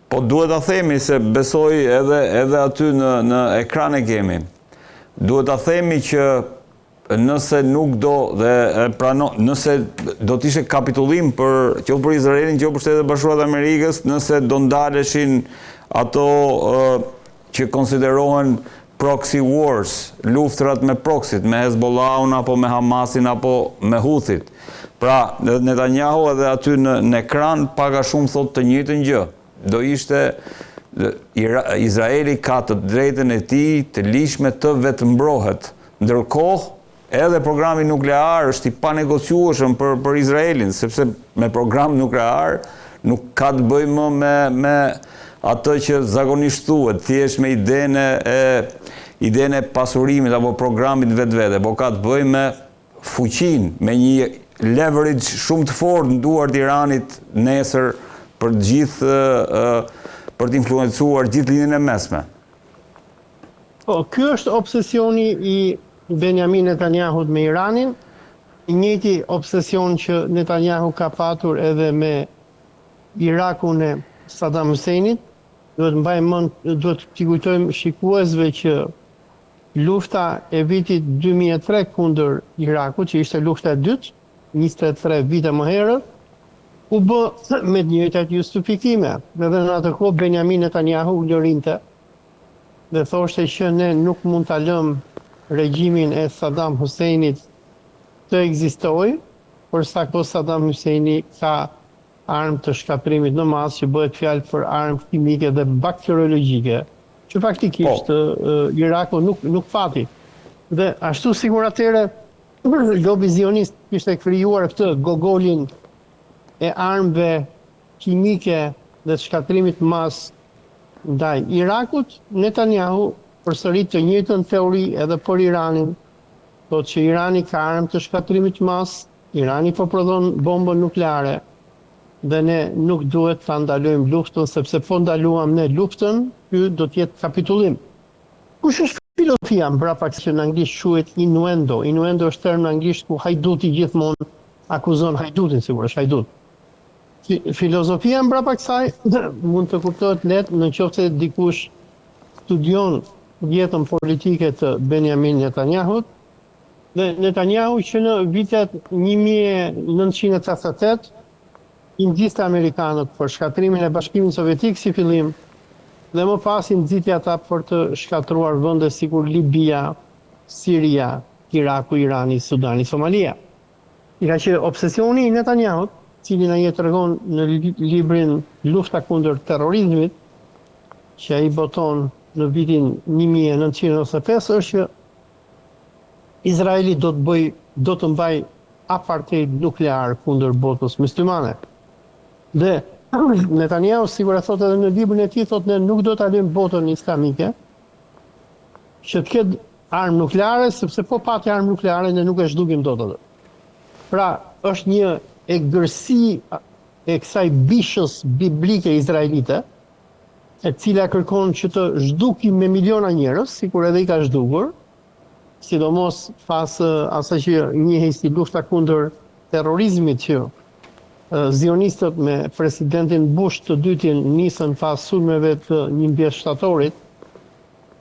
Po duhet ta themi se besoj edhe aty në ekran e kemi. Duhet ta themi që nëse nuk do nëse do të ishte kapitullim qoftë për Izraelin, qoftë për Shtetet e Bashkuara të Amerikës, nëse do ndaleshin ato që konsiderohen proxy wars, luftrat me proxyt, me Hezbollahun apo me Hamasin apo me Houthit. Pra, Netanyahu edhe aty në ekran pak a shumë thot të njëjtën gjë. Do ishte Izraeli ka të drejtën e tij të ligjshme të vetëmbrohet. Ndërkohë, edhe programi nuklear është i panegociueshëm për Izraelin, sepse me program nuklear nuk ka të bëjë më me atë që zakonisht thuhet, thjesht me idenë e pasurimit apo programit vetvete, po ka të bëjë me fuqinë, me një leverage shumë të fortë në duart e Iranit nesër për të influencuar gjithë linjën e mesme. Po, ky është obsesioni i Benjamin Netanyahut me Iranin, i njëjti obsesion që Netanyahu ka patur edhe me Irakun e Saddam Huseinit. Duhet t'i kujtojmë shikuesve që lufta e vitit 2003 kundër Irakut, që ishte lufta e dytë, 23 vite më herët, u bë me të njëjtat justifikime. Edhe në atë kohë Benjamin Netanyahu u lërinte dhe thoshte që ne nuk mund ta lëmë regjimin e Saddam Huseinit të ekzistojë, përsa ko Saddam Huseini ka armë të shkatrimit në masë, që bëhet fjalë për armë kimike dhe bakteriologjike, që faktikisht Iraku nuk pati. Dhe ashtu sikur atëre lobi zionist kishte krijuar këtë gogolin e armëve kimike dhe të shkatrimit mas ndaj Irakut, Netanyahu përsërit të njëjtën teori edhe për Iranin, thotë që Irani ka armë të shkatrimit mas, Irani po prodhon bombën nukleare, dhe ne nuk duhet ta ndalojmë luftën, sepse po ndaluam ne luftën, ky do të jetë kapitullim. Kush është filozofia mbrapa që në anglisht quhet innuendo? Innuendo është term në anglisht ku hajduti gjithmonë akuzon hajdutin, sigurisht hajdut. Filozofia mbrapa kësaj mund të kuptohet lehtë nëse dikush studion jetën politike të Benjamin Netanyahut, dhe Netanyahu që në vitet 1988 i nxiste amerikanët për shkatrimin e Bashkimit Sovjetik si fillim, dhe më pas i nxiti ata për të shkatruar vende sikur Libia, Siria, Iraku, Irani, Sudani, Somalia. I ka qenë obsesioni i Netanyahut, cili na tregon në librin Lufta kundër terrorizmit, që ai boton në vitin 1995, është që Izraeli do të mbajë apartheid nuklear kundër botës muslimane. Dhe Netanyahu sigurisht thotë edhe në librin e tij, thotë ne nuk do ta lëmë botën islamike që të ketë armë nukleare, sepse po pati armë nukleare ne nuk e zhdukim dot atë. Pra, është një egërsi e kësaj bishës biblike izraelite, e cila kërkon që të zhdukim me miliona njerëz, sikur edhe i ka zhdukur, sidomos pas asaj që njihet si lufta kundër terrorizmit që zionistët me presidentin Bush të dytin nisën pas sulmeve të 11 shtatorit,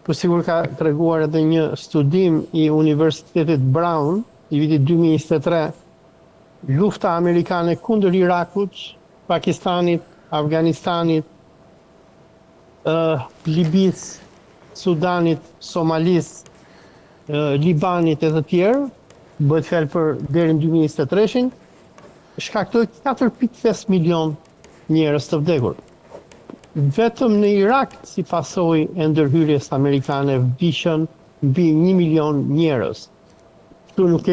por sigur ka treguar edhe një studim i Universitetit Brown i vitit 2023, lufta amerikane kundër Irakut, Pakistanit, Afganistanit, Libis, Sudanit, Somalis, Libanit e të tjerë, bëhet fjalë për deri në 2023-shin, shkaktoi 4.5 milion njerëz të vdekur. Vetëm në Irak, si pasojë e ndërhyrjes amerikane, vdiqën mbi 1 milion njerëz. Këtu nuk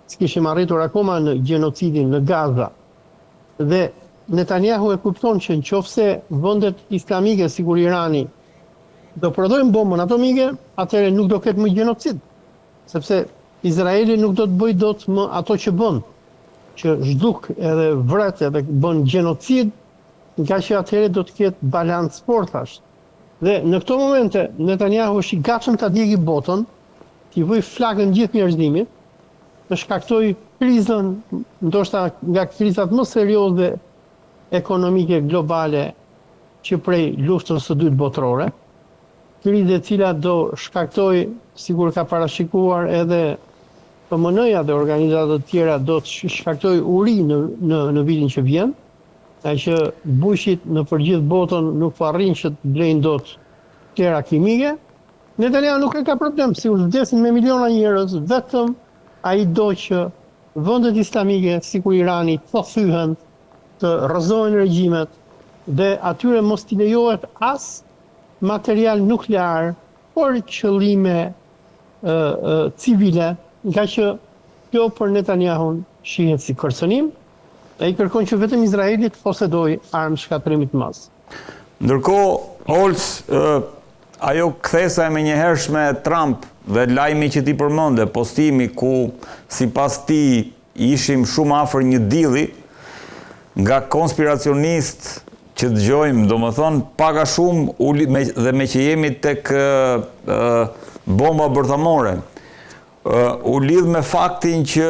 s'kishim arritur akoma në gjenocidin në Gaza. Dhe Netanyahu e kupton që nëse vendet islamike sikur Irani do prodhojnë bombën atomike, atëherë nuk do ketë më gjenocid, sepse Izraeli nuk do të bëjë dot më ato që bën, që zhduk edhe vret edhe bën gjenocid, nga që atëherë do të ketë balancë fortash. Dhe në këto momente Netanyahu është i gatshëm ta djegë botën, t'i vëj flakën gjithë njerëzimit, të shkaktoj krizën, ndoshta nga krizat më serioze ekonomike globale që prej luftës së dytë botërore, krize e cila do shkaktoj, sikur ka parashikuar edhe PMN-ja dhe organizatat të tjera, do të shkaktoj uri në vitin që vjen, që Bushit në përgjithë botën nuk po arrin që të blejnë dot tjera kimike. Netanyahu nuk e ka problem, sikur të vdesin me miliona njerëz, vetëm ai do që vendet islamike, sikur Irani, të thyhen, të rrëzohen regjimet dhe atyre mos t'i lejohet as material nuklear, por qëllime civile, nga që kjo për Netanyahun shihet si kërcënim, dhe i kërkon që vetëm Izraeli të posedoj armë shkatrimit të madh. Ndërkohë, Olc, ajo kthesa e menjëhershme e Trump dhe lajmi që ti përmende, postimi ku sipas ti ishim shumë afër një dilli, nga konspiracionist që dëgjojmë, do më thonë, paka shumë dhe me që jemi tek bomba bërthamore, u lidh me faktin që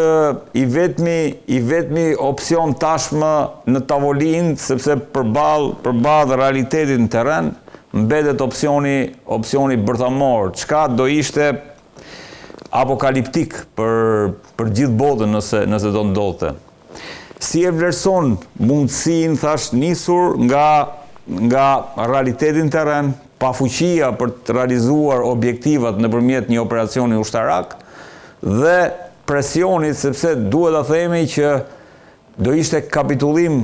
i vetmi opcion tashmë në tavolinë, sepse përballë realitetit në terren, mbetet opcioni bërthamor, çka do ishte apokaliptik për gjithë botën nëse do ndodhte. Si e vlerëson mundësinë, thash, nisur nga realitetin terren, pa fuqia për të realizuar objektivat nëpërmjet një operacioni ushtarak dhe presionit, sepse duhet ta themi që do ishte kapitullim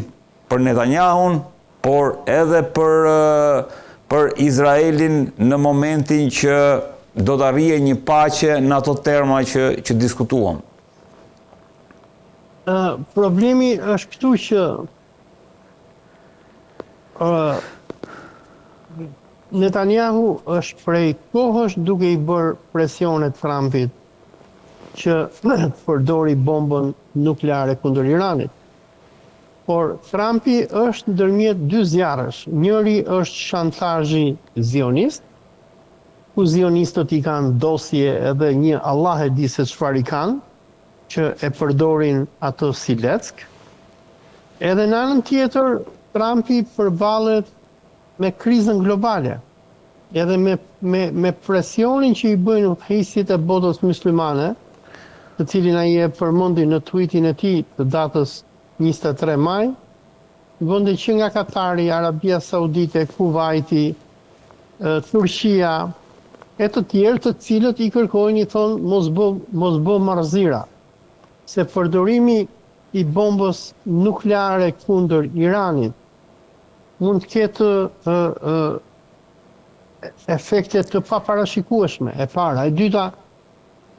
për Netanyahun, por edhe për Izraelin në momentin që do të arrijë një paqe në ato terma që diskutuam. Problemi është këtu që Netanyahu është prej kohësh duke i bërë presione Trumpit që përdori bombën nukleare kundër Iranit. Por Trumpi është ndërmjet dy zjarrësh. Njëri është shantazhi zionist, ku zionistët i kanë dosje edhe një Allah e di se çfarë i kanë, që e përdorin ato si leck. Edhe në anën tjetër, Trumpi përballet me krizën globale, edhe me presionin që i bëjnë udhëheqësit e botës muslimane, të cilin ai e përmendi në tweetin e tij të datës 23 maj, vende që nga Katari, Arabia Saudite, Kuvaiti, Turqia, e të tjerë të cilët i kërkojnë, i thonë mos bë marrëzira, se përdorimi i bombës nukleare kundër Iranit mund të ketë efekte të paparashikueshme, e para. E dyta,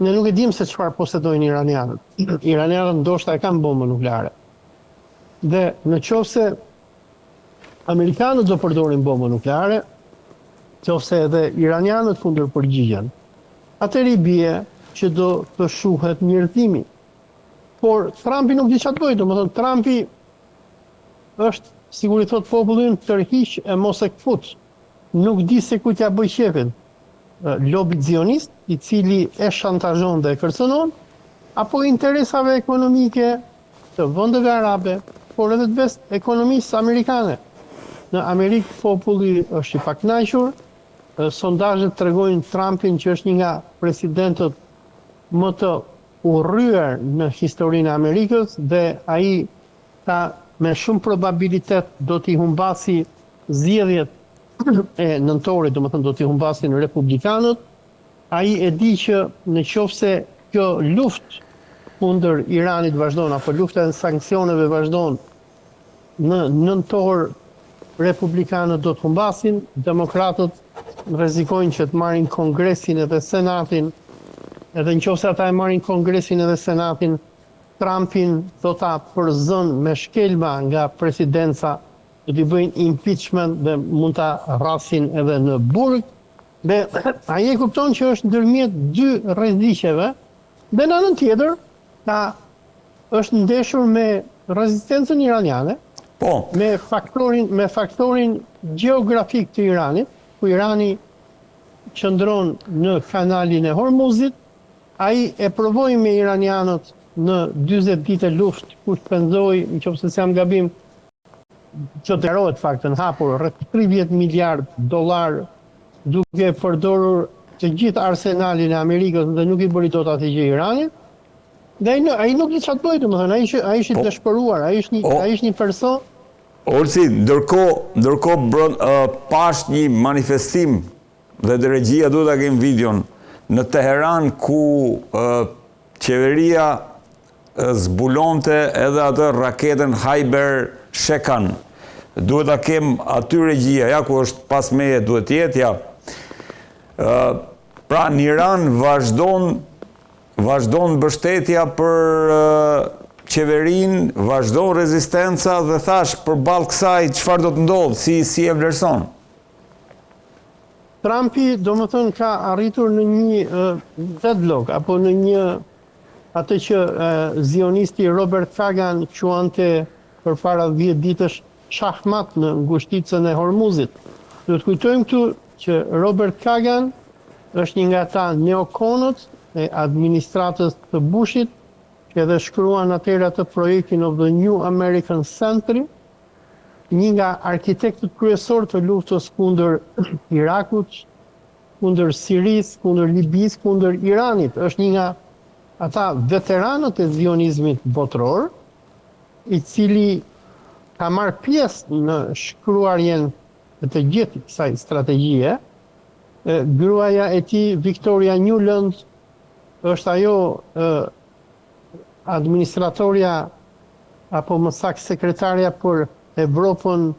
ne nuk e dim se çfarë posedojnë iranianët. Iranianët ndoshta e kanë bombën nukleare. Dhe në qoftë se amerikanët do përdorin bombën nukleare, qoftë edhe iranianët kundërpërgjigjen, atëherë i bie që do të shuhet njërtimi. Por Trumpi nuk di çfarë të bëjë, domethënë Trumpi është, sigur i thot populli, tërhiq e mos e kfut. Nuk di se ku t'ja bëj qefin. Lobit zionist, i cili e shantazhon dhe e kërcënon, apo interesave ekonomike të vendeve arabe, por edhe të vetë ekonomisë amerikane. Në Amerikë populli është i pakënaqur, sondazhet tregojnë Trumpin që është një nga presidentët më të urryer në historinë e Amerikës dhe ai me shumë probabilitet do t'i humbasi zgjedhjet e nëntorit, domethënë do t'i humbasin republikanët. Ai e di që në qoftë se kjo luftë kundër Iranit vazhdon, apo lufta e sanksioneve vazhdon, në nëntor republikanët do të humbasin, demokratët rrezikojnë që të marrin Kongresin edhe Senatin. Edhe në qoftë se ata e marrin Kongresin edhe Senatin, Trumpin do ta përzën me shkelma nga presidenca, do t'i bëjnë impeachment dhe mund ta rrasin edhe në burg. Dhe ai e kupton që është ndërmjet dy rreziqeve, dhe në anën tjetër është ndeshur me rezistencën iraniane, me faktorin gjeografik të Iranit, ku Irani qëndron në kanalin e Hormuzit. Ai e provoi me iranianët në 40 ditë luftë, ku shpenzoi, nëse jam gabim, që të erohet faktën hapur rreth 30 miliard dollar duke përdorur të gjithë arsenalin e Amerikës dhe nuk I bëri dot atë gjë Iranit. Dhe ai nuk di çfarë bëj, domethënë ai është I dëshpëruar, ai është një person. Olsi, ndërkohë pash një manifestim dhe regjia duhet ta kem videon në Teheran ku qeveria zbulonte edhe atë raketën Hyper Shekan. Duhet ta kem aty regjia, ja ku është pas meje duhet jetë, ja. Pra në Iran vazhdon mbështetja për qeverin, vazhdon rezistenca dhe thash përballë kësaj çfarë do të ndodhë, si e vlerëson? Trumpi domethënë ka arritur në një deadlock apo në një atë që zionisti Robert Kagan quante përpara 10 ditësh shahmat në ngushticën e Hormuzit. Do të kujtojmë këtu që Robert Kagan është një nga ata neokonët e administratës të Bushit, që edhe shkruan atëherë atë projektin of the New American Century, një nga arkitektët kryesor të luftës kundër Irakut, kundër Siris, kundër Libis, kundër Iranit. Është një nga ata veteranët e zionizmit botror, I cili ka marrë pjesë në shkruarjen e të gjithë kësaj strategjie. Gruaja e tij, Victoria Nuland, është ajo administratorja apo më saktë sekretarja për Evropën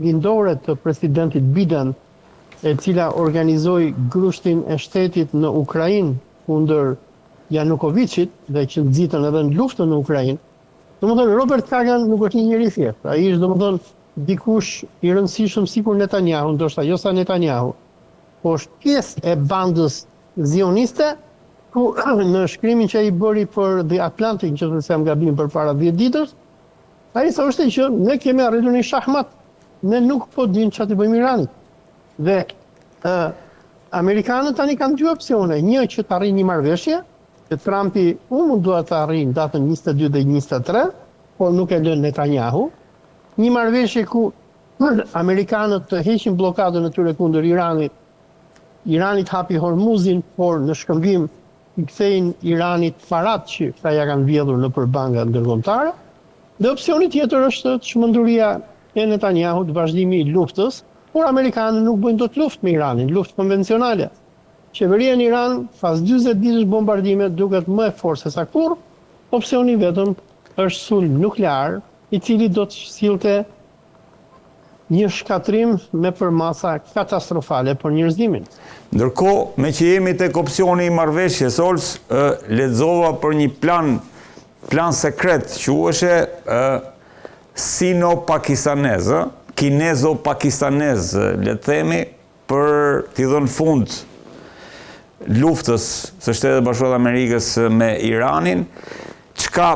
lindore të presidentit Biden, e cila organizoi grushtin e shtetit në Ukrainë kundër Janukovicit dhe që nxitën edhe në luftën në Ukrainë. Domethënë Robert Kagan nuk është një njeri thjesht. Ai është domethënë dikush I rëndësishëm sikur Netanyahu, ndoshta jo sa Netanyahu, po është pjesë e bandës zioniste ku në shkrimin që ai bëri për The Atlantic, që nëse jam gabim përpara 10 ditësh, ai thoshte që ne kemi arritur në shahmat, ne nuk po dimë çfarë të bëjmë Iranit. Dhe amerikanët tani kanë 2 opsione, një që të arrijnë një marrëveshje, që Trumpi mundua të arrijnë datën 22 dhe 23, por nuk e lën Netanyahu, një marrëveshje ku amerikanët të heqin bllokadën e tyre kundër Iranit, Iranit hapi Hormuzin, por në shkëmbim I kthejnë Iranit farat që ata ja kanë vjedhur nëpër banka ndërkombëtare. Dhe opsioni tjetër është çmenduria e Netanyahut, vazhdimi I luftës, por amerikanët nuk bëjnë dot luftë me Iranin, luftë konvencionale. Qeveria në Iran, pas 40 ditësh bombardime, duket më e fortë se sa kurrë. Opsioni vetëm është sulm nuklear, I cili do të sillte një shkatrim me përmasa katastrofale për njerëzimin. Ndërkohë, me që jemi tek opsioni I marrëveshjes, Ols, lexova për një plan sekret, quheshe sino-pakistanez, kinezo-pakistanez, le të themi, për t'i dhënë fund luftës së Shtetet Bashkuara të Amerikës me Iranin, çka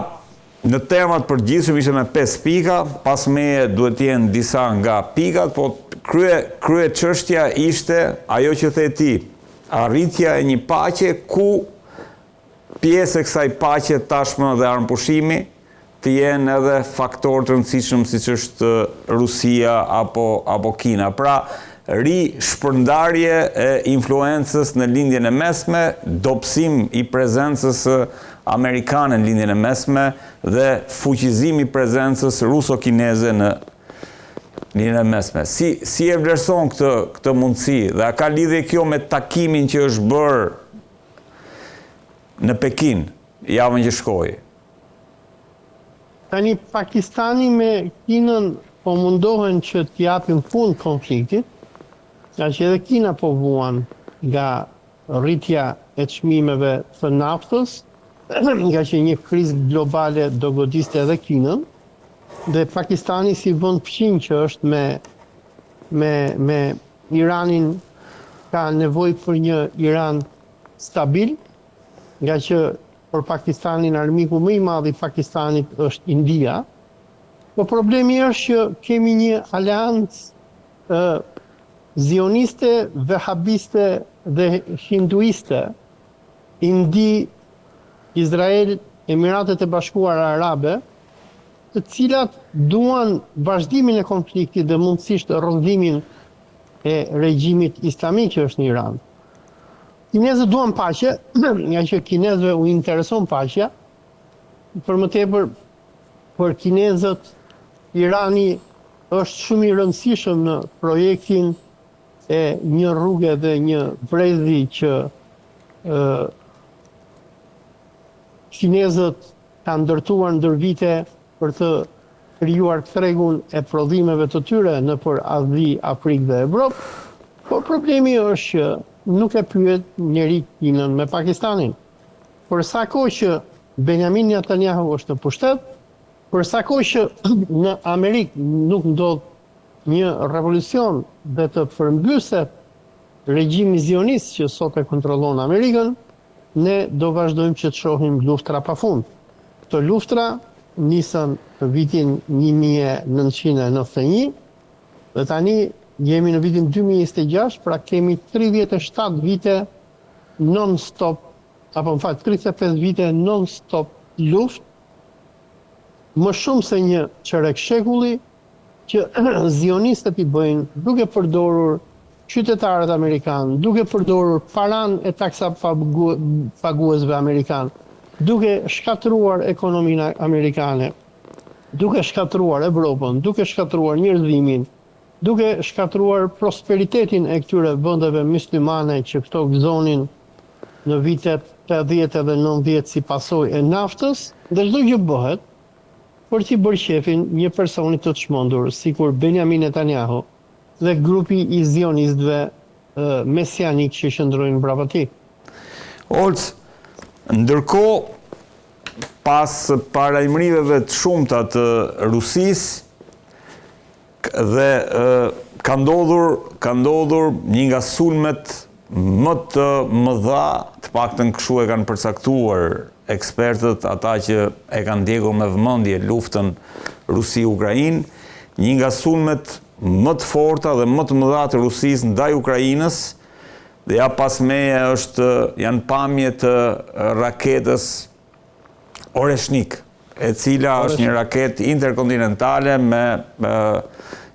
në temat përgjithshëm ishte me 5 pika, pas meje duhet të jenë disa nga pikat, po krye çështja ishte ajo që the ti, arritja e një paqe ku pjesë e kësaj paqe tashmë dhe armëpushimi të jenë edhe faktor të rëndësishëm siç është Rusia apo Kina. Pra, shpërndarje e influencës në lindjen e mesme, dobësim I prezencës amerikane në lindjen e mesme dhe fuqizim I prezencës ruso-kineze në lindjen e mesme. Si e vlerëson këtë mundësi dhe a ka lidhje kjo me takimin që është bërë në Pekin javën që shkoi? Tani Pakistani me Kinën po mundohen që t'japin fund konfliktit, nga që edhe Kina po vuan nga rritja e çmimeve të naftës, nga që një krizë globale do godiste edhe Kinën, dhe Pakistani si vend fqin që është me Iranin ka nevojë për një Iran stabil, nga që për Pakistanin armiku më I madh I Pakistanit është India. Po problemi është që kemi një aleancë zioniste, vehabiste dhe hinduiste, Indi, Izrael, Emiratet e Bashkuara Arabe, të cilat duan vazhdimin e konfliktit dhe mundësisht rrëdhimin e regjimit islamik që është në Iran. Kinezët duan paqe, nga që kinezëve u intereson paqja, për më tepër për kinezët Irani është shumë i rëndësishëm në projektin e një rrugë dhe një brezi që kinezët kanë ndërtuar ndër vite për të krijuar tregun e prodhimeve të tyre nëpër Azi, Afrikë dhe Evropë, por problemi është që nuk e pyet njeri Kinën me Pakistanin. Për sa kohë që Benjamin Netanyahu është në pushtet, për sa kohë që në Amerikë nuk ndodh një revolucion dhe të përmbyset regjimi zionist që sot e kontrollon Amerikën, ne do vazhdojmë që të shohim luftra pafund. Këto luftra nisën në vitin 1991 dhe tani jemi në vitin 2026, pra kemi 37 vite non-stop, apo në fakt 35 vite non-stop luft, më shumë se një çerek shekulli që zionistët i bëjnë duke përdorur qytetarët amerikanë, duke përdorur paran e taksa paguesve amerikanë, duke shkatruar ekonominë amerikane, duke shkatruar Evropën, duke shkatruar njerëzimin, duke shkatruar prosperitetin e këtyre vendeve myslimane që këto gëzonin në vitet 80 dhe 90 si pasojë e naftës, dhe çdo gjë bëhet për t'i bërë qefin një personi të çmendur, sikur Benjamin Netanyahu dhe grupi i zionistëve mesianik që qëndrojnë mbrapa tij. Olc, ndërkohë, pas parajmërimeve të shumta të Rusisë dhe ka ndodhur një nga sulmet më të mëdha, të paktën kështu e kanë përcaktuar ekspertët, ata që e kanë ndjekur me vëmendje luftën Rusi-Ukrainë, një nga sulmet më të forta dhe më të mëdha të Rusisë ndaj Ukrainës, dhe ja pas meje janë pamje të raketës Oreshnik, e cila është një raketë interkontinentale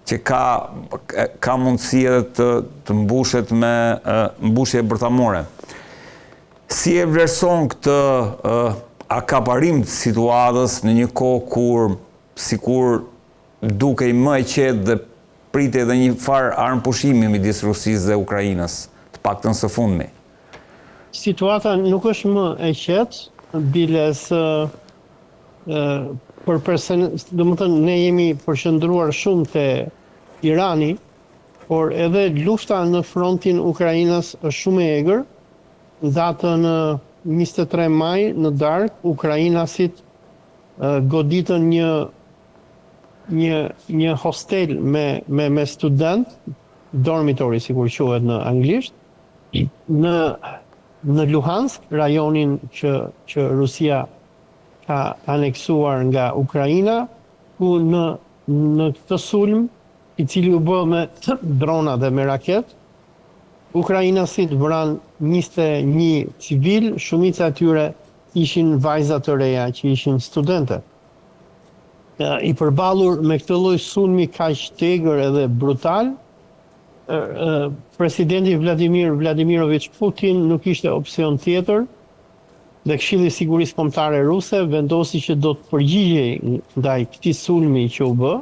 që ka mundësi edhe të mbushet me mbushje bërthamore. Si e vlerëson këtë akaparim të situatës në një kohë kur sikur dukej më e qetë dhe pritej edhe një farë armë pushimi midis Rusisë dhe Ukrainës, të paktën së fundmi? Situata nuk është më e qetë, biles domethënë ne jemi përqendruar shumë te Irani, por edhe lufta në frontin Ukrainës është shumë e egër. Datën 23 maj në darkë, ukrainasit goditën një hostel me student, dormitory sikur quhet në anglisht, në Luhansk, rajonin që Rusia ka aneksuar nga Ukraina, ku në këtë sulm, i cili u bë me drona dhe me raket, ukrainasit vranë 21 civil, shumica e tyre ishin vajza të reja që ishin studente. I përballur me këtë lloj sulmi kaq të egër edhe brutal, presidenti Vladimir Vladimirovich Putin nuk ishte opsion tjetër, dhe Këshilli i Sigurisë Kombëtare Ruse vendosi që do të përgjigjej ndaj këtij sulmi që u bë,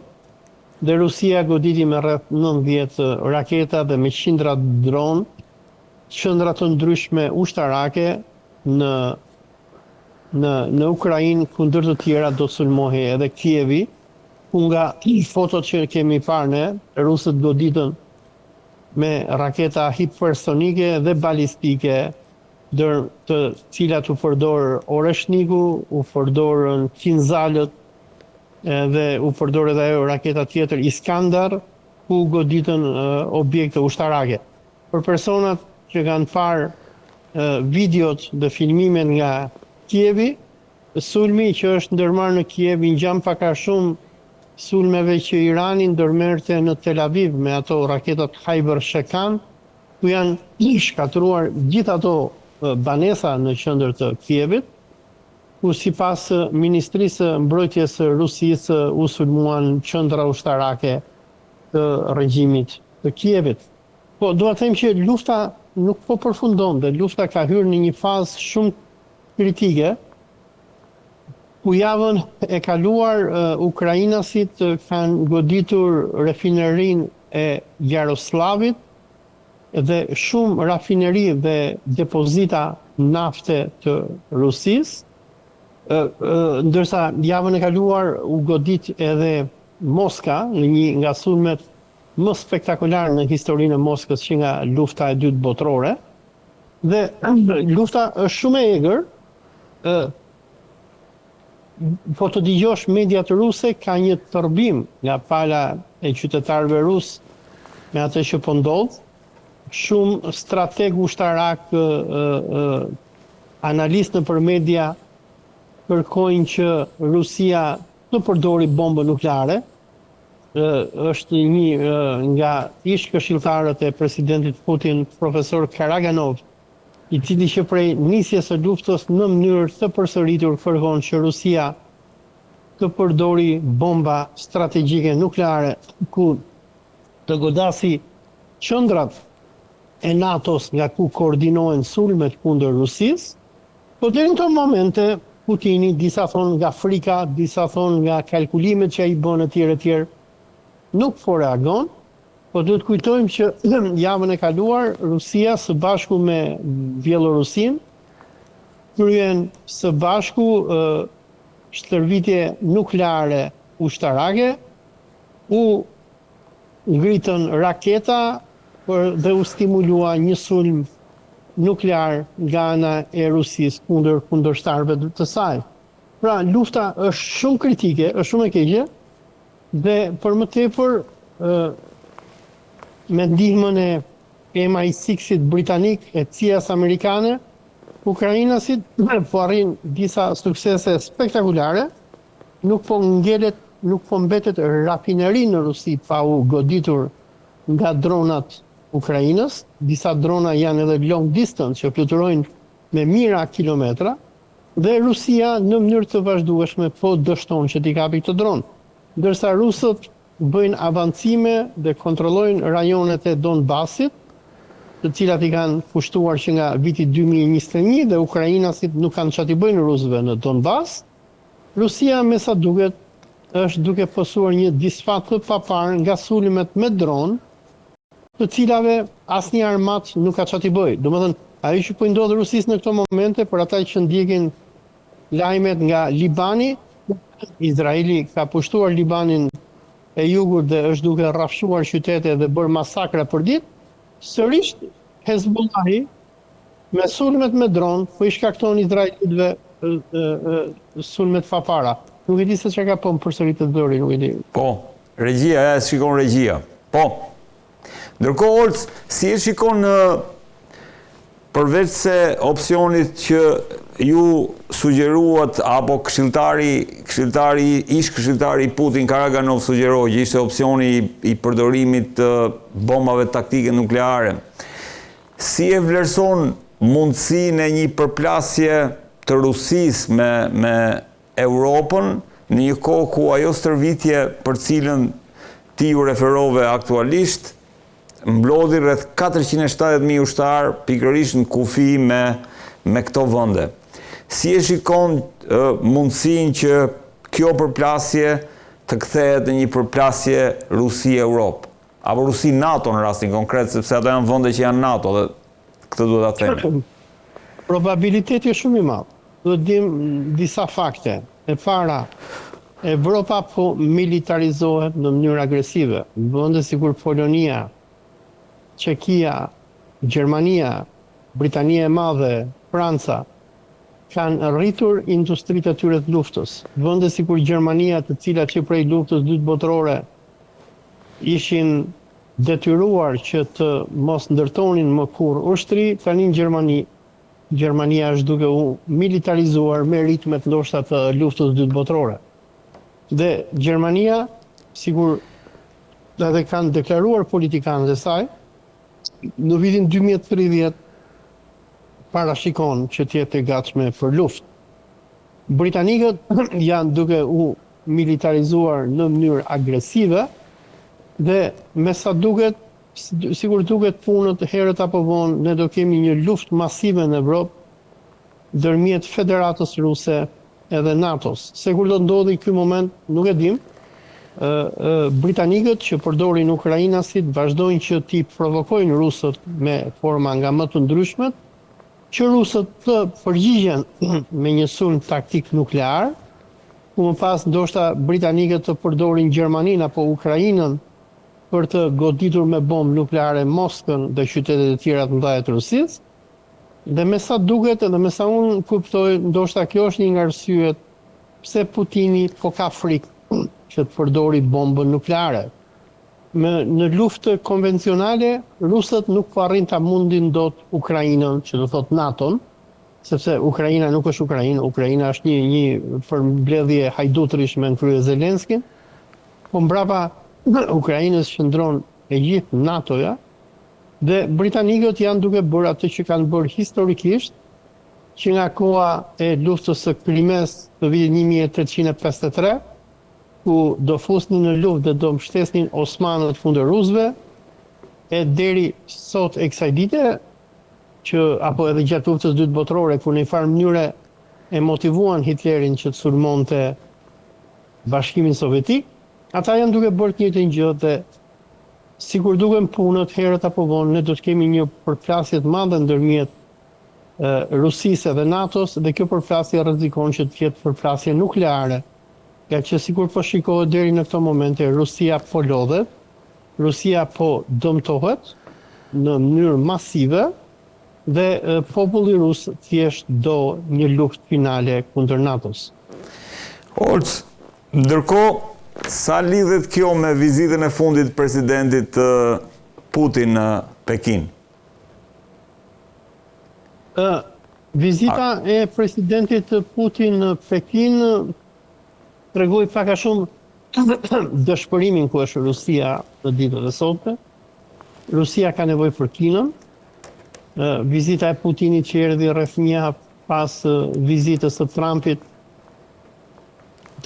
dhe Rusia goditi me rreth 90 raketa dhe me qindra dron, qendra të ndryshme ushtarake në Ukrainë, ku ndër të tjera do të sulmohej edhe Kievi, ku nga fotot që kemi parë ne, rusët goditën me raketa hipersonike dhe balistike, ndër të cilat u përdor Oreshniku, u përdorën Kinzalët, dhe u përdor edhe ajo raketa tjetër Iskandar, ku goditën objekte ushtarake. Për personat që kanë parë videot dhe filmimet nga Kievi, sulmi që është ndërmarrë në Kiev i ngjan pak a shumë sulmeve që Irani ndërmerrte në Tel Aviv me ato raketat Khyber Shekan, ku janë shkatruar gjithë ato banesa në qendër të Kievit, ku sipas Ministrisë së Mbrojtjes së Rusisë u sulmuan qendra ushtarake të regjimit të Kievit. Po, do të them që lufta nuk po përfundon, dhe lufta ka hyrë në një fazë shumë kritike, ku javën e kaluar ukrainasit kanë goditur rafinerinë e Jaroslavit dhe shumë rafineri dhe depozita nafte të Rusisë, ndërsa javën e kaluar u godit edhe Moska në një nga sulmet më spektakolar në historinë e Moskës që nga lufta e dytë botërore, dhe lufta është shumë e egër, po të dëgjosh mediat ruse ka një tërbim nga pala e qytetarëve rus me atë që po ndodh. Shumë strateg ushtarak, analist nëpër media kërkojnë që Rusia të përdori bombën nukleare. Është një nga ish këshilltarët e presidentit Putin, profesor Karaganov, i cili që prej nisjes së luftës në mënyrë të përsëritur kërkon që Rusia të përdori bomba strategjike nukleare, ku të godasi qendrat e NATO-s nga ku koordinohen sulmet kundër Rusisë. Po deri në këto momente Putini, disa thonë nga frika, disa thonë nga kalkulimet që ai bën etj, nuk po reagon. Po duhet kujtojmë që javën e kaluar Rusia së bashku me Bielorusin kryen së bashku shtërvitje nukleare ushtarake, u ngritën raketa dhe u stimulua një sulm nuklear nga ana e Rusisë kundër kundërshtarëve të saj. Pra, lufta është shumë kritike, është shumë e keqe, dhe për më tepër me ndihmën e MI6-it britanik e CIA-s amerikane, ukrainasit po arrin disa suksese spektakolare, nuk po mbetet rafineri në Rusi pa u goditur nga dronat Ukrainës. Disa drona janë edhe long distance që fluturojnë me mijëra kilometra, dhe Rusia në mënyrë të vazhdueshme po dështon që t'i kapi këtë dron. Ndërsa rusët bëjnë avancime dhe kontrollojnë rajonet e Donbasit, të cilat i kanë pushtuar që nga viti 2021, dhe ukrainasit nuk kanë çfarë t'i bëjnë rusëve në Donbas. Rusia, me sa duket, është duke posuar një disfat të papar nga sulmet me dron, të cilave asnjë armat nuk ka çfarë t'i bëjë. Domethënë, ajo që po ndodh Rusisë në këto momente, për ata që ndjekin lajmet nga Libani, Izraeli ka pushtuar Libanin e jugut dhe është duke rrafshuar qytete dhe bërë masakra për ditë. Sërish Hezbollahi me sulmet me dron po i shkakton Izraelitëve sulmet fapara. Nuk e di se çka ka po përsëritet dëri, nuk e di. Po, regjia, shikon regjia. Po. Ndërkohë, Olc, si e shikon përveç se opsionit që ju sugjeruat, apo ish këshilltari Putin Karaganov sugjeroi që ishte opsioni i përdorimit të bombave taktike nukleare, si e vlerëson mundësinë e një përplasje të Rusisë me Europën në një kohë ku ajo stërvitje për cilën ti ju referove aktualisht mblodhi rreth 470.000 ushtarë pikërisht në kufi me këto vende. Si e shikon mundësinë që kjo përplasje të kthehet në një përplasje Rusi-Europë, apo Rusi-NATO në rastin konkret, sepse ato janë vende që janë NATO, dhe këtë duhet ta themi. Probabiliteti është shumë i madh. Duhet dim disa fakte. E para, Evropa po militarizohet në mënyrë agresive. Vende sikur Polonia, Çekia, Gjermania, Britania e Madhe, Franca, kanë rritur industritë e tyre të luftës. Vende sikur Gjermania, të cilat që prej luftës dytë botërore ishin detyruar që të mos ndërtonin më kurrë ushtri, tani në Gjermania është duke u militarizuar me ritmet ndoshta të luftës dytë botërore. Dhe Gjermania, sigur edhe kanë deklaruar politikanët e saj, në vitin 2030 parashikon që të jetë e gatshme për luftë. Britanikët janë duke u militarizuar në mënyrë agresive dhe me sa duket, sikur duket punët herët apo vonë, ne do kemi një luftë masive në Evropë ndërmjet Federatës Ruse edhe NATO-s. Se kur do ndodhi ky moment, nuk e dim. Britanikët që përdorin ukrainasit vazhdojnë që t'i provokojnë rusët me forma nga më të ndryshmet, që rusët të përgjigjen me një sulm taktik nuklear, ku më pas ndoshta britanikët të përdorin Gjermaninë apo Ukrainën për të goditur me bombë nukleare Moskën dhe qytetet e tjera të mëdha të Rusisë. Dhe me sa duket edhe me sa unë kuptoj, ndoshta kjo është një nga arsyet pse Putini po ka frikë që të përdori bombën nukleare. Në luftë konvencionale, rusët nuk po arrin ta mundin dot Ukrainën, që do thot NATO-n, sepse Ukraina nuk është Ukrainë, Ukraina është një përmbledhje hajdutërish me krye Zelenskin, po mbrapa Ukrainës qëndron e gjithë NATO-ja, dhe britanikët janë duke bërë atë që kanë bërë historikisht, që nga koha e luftës së Krimes të vitit 1853, ku do fusnin në luftë dhe do mbështesnin Osmanët kundër rusëve, e deri sot e kësaj dite, apo edhe gjatë luftës së dytë botërore, ku në një farë mënyre e motivuan Hitlerin që të sulmonte Bashkimin Sovjetik, ata janë duke bërë të njëjtën gjë dhe sikur duken punët herët apo vonë, ne do të kemi një përplasje të madhe ndërmjet Rusisë dhe NATO-s, dhe kjo përplasje rrezikon që të ketë përplasje nukleare. Nga që sikur po shikohet deri në këto momente, Rusia po lodhet, Rusia po dëmtohet në mënyrë masive dhe populli rus thjesht do një luftë finale kundër NATO-s. Olc, ndërkohë, sa lidhet kjo me vizitën e fundit të presidentit Putin në Pekin? Vizita e presidentit Putin në Pekin tregoi pak a shumë dëshpërimin ku është Rusia në ditët e sotme. Rusia ka nevojë për Kinën. Vizita e Putinit që erdhi rreth një javë pas vizitës së Trumpit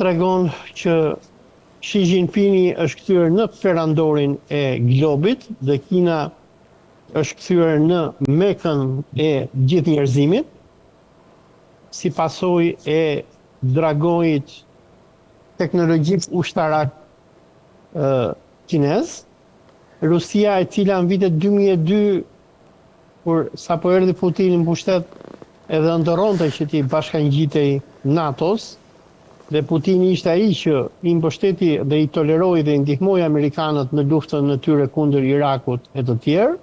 tregon që Xi Jinping është kthyer në perandorin e globit dhe Kina është kthyer në mekën e gjithë njerëzimit, si pasojë e dragojit teknologjik ushtarak kinez. Rusia, e cila në vitet 2002, kur sapo erdhi Putin në pushtet, edhe ndërronte që t'i bashkangjitej NATO-s, dhe Putini ishte ai që i mbështeti dhe i toleroi dhe i ndihmoi amerikanët në luftën në tyre kundër Irakut e të tjerë.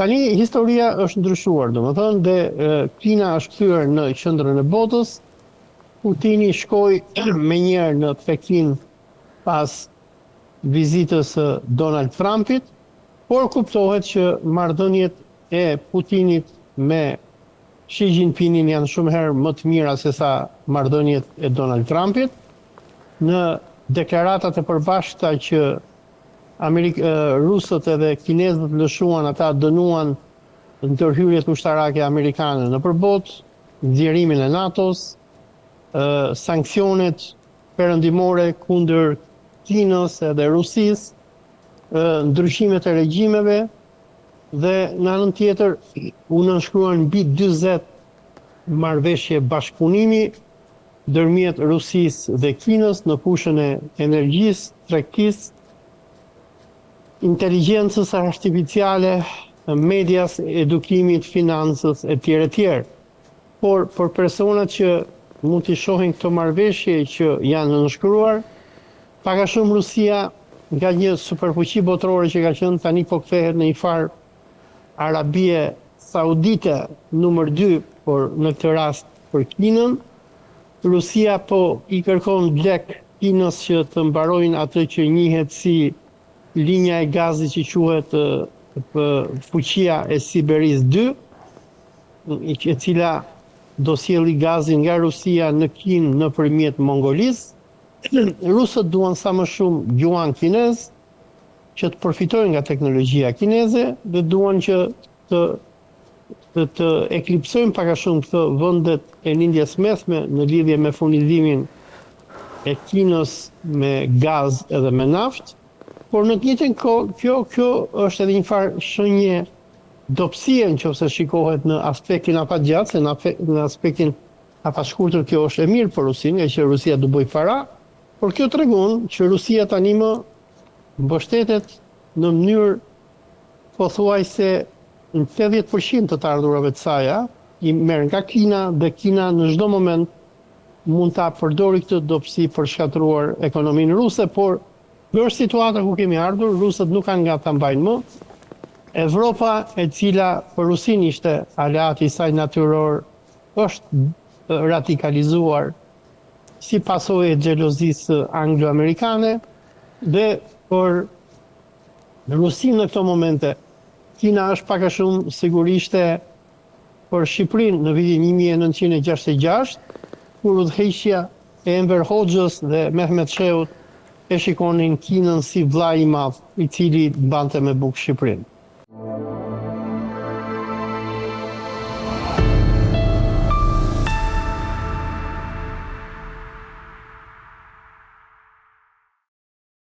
Tani historia është ndryshuar, domethënë, dhe Kina është kthyer në qendrën e botës. Putini shkoi menjëherë në Pekin pas vizitës së Donald Trumpit, por kuptohet që marrëdhëniet e Putinit me Xi Jinpingin janë shumë herë më të mira se sa marrëdhëniet e Donald Trumpit. Në deklaratat e përbashkëta që rusët edhe kinezët lëshuan, ata dënuan ndërhyrjet ushtarake amerikane në përbot, nxjerrimin e NATO-s, sanksionet perëndimore kundër Kinës edhe Rusisë, ndryshimet e regjimeve, dhe në anën tjetër u nënshkruan mbi 40 marrëveshje bashkëpunimi ndërmjet Rusisë dhe Kinës në fushën e energjisë, tregtisë, inteligjencës artificiale, medias, edukimit, financës e tjerë. Por për personat që mund t'i shohin këto marrëveshje që janë nënshkruar, pak a shumë Rusia, nga një superfuqi botërore që ka qenë, tani po kthehet në një farë Arabie Saudite numër 2, por në këtë rast për Kinën. Rusia po i kërkon lek Kinës që të mbarojnë atë që njihet si linja e gazit që quhet fuqia e Siberis 2, e cila do sjelli gazin nga Rusia në Kinë nëpërmjet Mongolisë. Rusët duan sa më shumë juan kinez që të përfitojnë nga teknologjia kineze dhe duan që të të eklipsojmë pak a shumë këto vendet e lindjes mesme në lidhje me furnizimin e Kinës me gaz edhe me naftë, por në të njëjtën kohë kjo është edhe një farë shenjë dobësie nëse shikohet në aspektin afatgjatë, se në aspektin afashkurtër kjo është e mirë për Rusinë, nga që Rusia do bëj para, por kjo tregon që Rusia tani më mbështetet në mënyrë pothuajse në 80% të ardhurave të saj, i merr nga Kina dhe Kina në çdo moment mund ta përdori këtë dobësi për shkatruar ekonominë ruse, por është situata ku kemi ardhur, rusët nuk kanë nga ta mbajnë më. Evropa, e cila për Rusinë ishte aleati i saj natyror, është radikalizuar si pasojë e xhelozisë anglo-amerikane dhe për Rusinë në këto momente Kina është pak a shumë sigurisht për Shqipërinë në vitin 1966, kur udhëheqja e Enver Hoxhës dhe Mehmet Sheut e shikonin Kinën si vllai i madh i cili bante me bukë Shqipërinë.